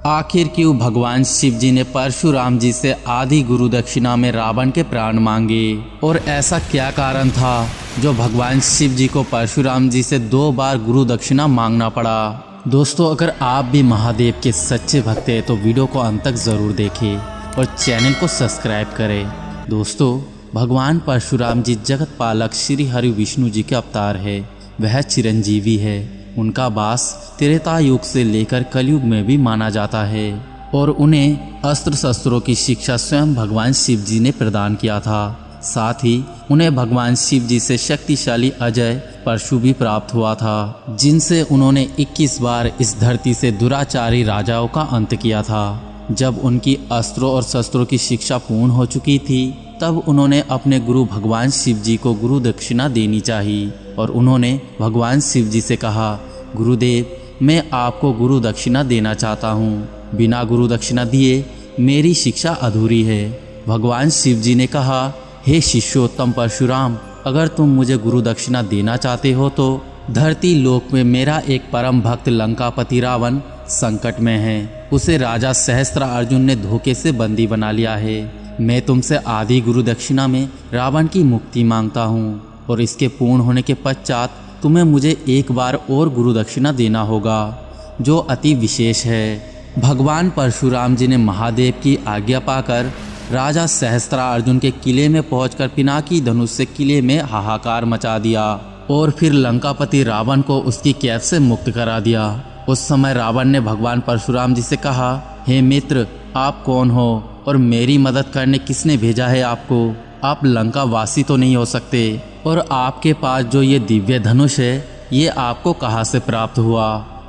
आखिर क्यों भगवान शिव जी ने परशुराम जी से आधी गुरु दक्षिणा में रावण के प्राण मांगे, और ऐसा क्या कारण था जो भगवान शिव जी को परशुराम जी से 2 बार गुरु दक्षिणा मांगना पड़ा। दोस्तों, अगर आप भी महादेव के सच्चे भक्त हैं तो वीडियो को अंत तक ज़रूर देखें और चैनल को सब्सक्राइब करें। दोस्तों, भगवान परशुराम जी जगत पालक श्री हरि विष्णु जी के अवतार है। वह चिरंजीवी है। उनका वास त्रेता युग से लेकर कलयुग में भी माना जाता है और उन्हें अस्त्र शस्त्रों की शिक्षा स्वयं भगवान शिव जी ने प्रदान किया था। साथ ही उन्हें भगवान शिव जी से शक्तिशाली अजय परशु भी प्राप्त हुआ था, जिनसे उन्होंने 21 बार इस धरती से दुराचारी राजाओं का अंत किया था। जब उनकी अस्त्रों और शस्त्रों की शिक्षा पूर्ण हो चुकी थी, तब उन्होंने अपने गुरु भगवान शिव जी को गुरु दक्षिणा देनी चाहिए और उन्होंने भगवान शिव जी से कहा, गुरुदेव, मैं आपको गुरु दक्षिणा देना चाहता हूँ। बिना गुरु दक्षिणा दिए मेरी शिक्षा अधूरी है। भगवान शिव जी ने कहा, हे शिष्योत्तम परशुराम, अगर तुम मुझे गुरु दक्षिणा देना चाहते हो तो धरती लोक में मेरा एक परम भक्त लंकापति रावण संकट में है। उसे राजा सहस्त्रार्जुन ने धोखे से बंदी बना लिया है। मैं तुमसे आधी गुरु दक्षिणा में रावण की मुक्ति मांगता हूँ और इसके पूर्ण होने के पश्चात तुम्हें मुझे एक बार और गुरु दक्षिणा देना होगा, जो अति विशेष है। भगवान परशुराम जी ने महादेव की आज्ञा पाकर राजा सहस्त्रार्जुन के किले में पहुंचकर पिनाकी धनुष से किले में हाहाकार मचा दिया और फिर लंकापति रावण को उसकी कैद से मुक्त करा दिया। उस समय रावण ने भगवान परशुराम जी से कहा, हे मित्र, आप कौन हो और मेरी मदद करने किसने भेजा है आपको? आप लंका वासी तो नहीं हो सकते, और आपके पास जो ये दिव्य धनुष है, ये आपको कहाँ से प्राप्त हुआ?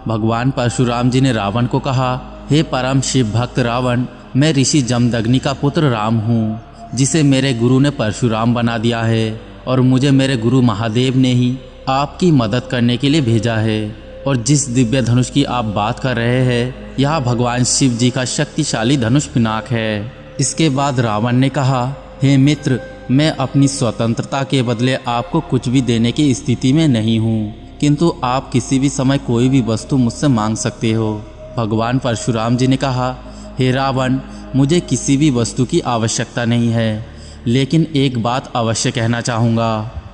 भगवान परशुराम जी ने रावण को कहा, हे परम शिव भक्त रावण, मैं ऋषि जमदग्नि का पुत्र राम हूँ, जिसे मेरे गुरु ने परशुराम बना दिया है और मुझे मेरे गुरु महादेव ने ही आपकी मदद करने के लिए भेजा है। और जिस दिव्य धनुष की आप बात कर रहे हैं, यह भगवान शिव जी का शक्तिशाली धनुष पिनाक है। इसके बाद रावण ने कहा, हे मित्र, मैं अपनी स्वतंत्रता के बदले आपको कुछ भी देने की स्थिति में नहीं हूँ, किंतु आप किसी भी समय कोई भी वस्तु मुझसे मांग सकते हो। भगवान परशुराम जी ने कहा, हे रावण, मुझे किसी भी वस्तु की आवश्यकता नहीं है, लेकिन एक बात अवश्य कहना चाहूँगा।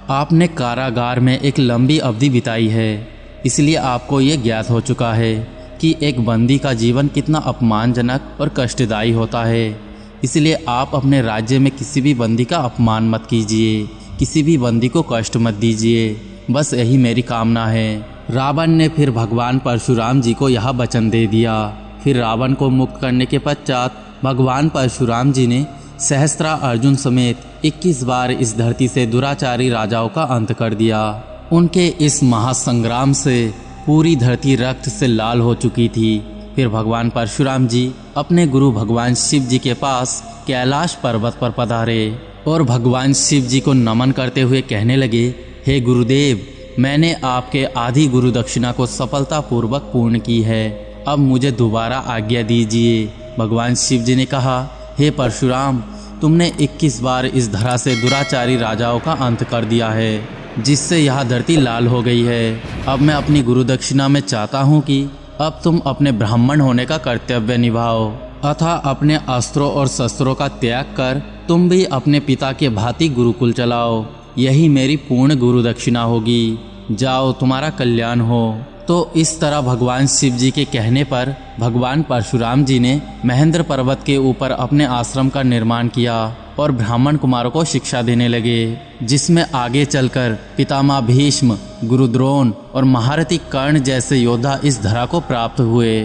आपने कारागार में एक लंबी अवधि बिताई है, इसलिए आपको ये ज्ञात हो चुका है कि एक बंदी का जीवन कितना अपमानजनक और कष्टदायी होता है। इसलिए आप अपने राज्य में किसी भी बंदी का अपमान मत कीजिए, किसी भी बंदी को कष्ट मत दीजिए, बस यही मेरी कामना है। रावण ने फिर भगवान परशुराम जी को यह वचन दे दिया। फिर रावण को मुक्त करने के पश्चात भगवान परशुराम जी ने सहस्त्रार्जुन समेत 21 बार इस धरती से दुराचारी राजाओं का अंत कर दिया। उनके इस महासंग्राम से पूरी धरती रक्त से लाल हो चुकी थी। फिर भगवान परशुराम जी अपने गुरु भगवान शिव जी के पास कैलाश पर्वत पर पधारे और भगवान शिव जी को नमन करते हुए कहने लगे, हे गुरुदेव, मैंने आपके आधी गुरु दक्षिणा को सफलतापूर्वक पूर्ण की है। अब मुझे दोबारा आज्ञा दीजिए। भगवान शिव जी ने कहा, हे परशुराम, तुमने 21 बार इस धरा से दुराचारी राजाओं का अंत कर दिया है, जिससे यह धरती लाल हो गई है। अब मैं अपनी गुरु दक्षिणा में चाहता हूँ कि अब तुम अपने ब्राह्मण होने का कर्तव्य निभाओ, अतः अपने अस्त्रों और शस्त्रों का त्याग कर तुम भी अपने पिता के भांति गुरुकुल चलाओ। यही मेरी पूर्ण गुरु दक्षिणा होगी। जाओ, तुम्हारा कल्याण हो। तो इस तरह भगवान शिव जी के कहने पर भगवान परशुराम जी ने महेंद्र पर्वत के ऊपर अपने आश्रम का निर्माण किया और ब्राह्मण कुमारों को शिक्षा देने लगे, जिसमें आगे चलकर पितामह भीष्म, गुरु द्रोण और महारथी कर्ण जैसे योद्धा इस धरा को प्राप्त हुए।